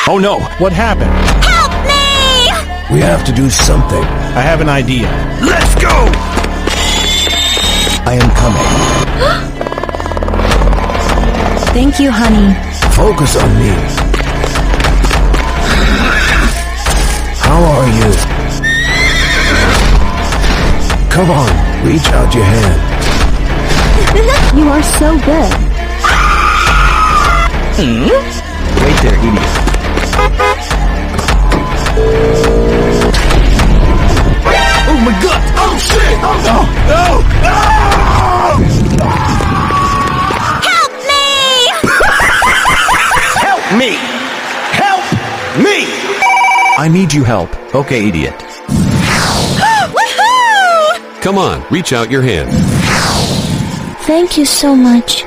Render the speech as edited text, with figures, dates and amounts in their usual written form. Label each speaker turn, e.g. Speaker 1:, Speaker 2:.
Speaker 1: Oh no, what happened?
Speaker 2: Help me!
Speaker 3: We have to do something.
Speaker 1: I have an idea.
Speaker 3: Let's go! I am coming.
Speaker 2: Thank you, honey.
Speaker 3: Focus on me. How are you? Come on, reach out your hand.
Speaker 2: You are so good.
Speaker 1: Wait there, idiot. Oh my god! Oh shit! Oh no! No!
Speaker 2: Help me!
Speaker 1: Help me! Help me! I need you help. Okay, idiot.
Speaker 2: Woohoo!
Speaker 4: Come on, reach out your hand.
Speaker 2: Thank you so much.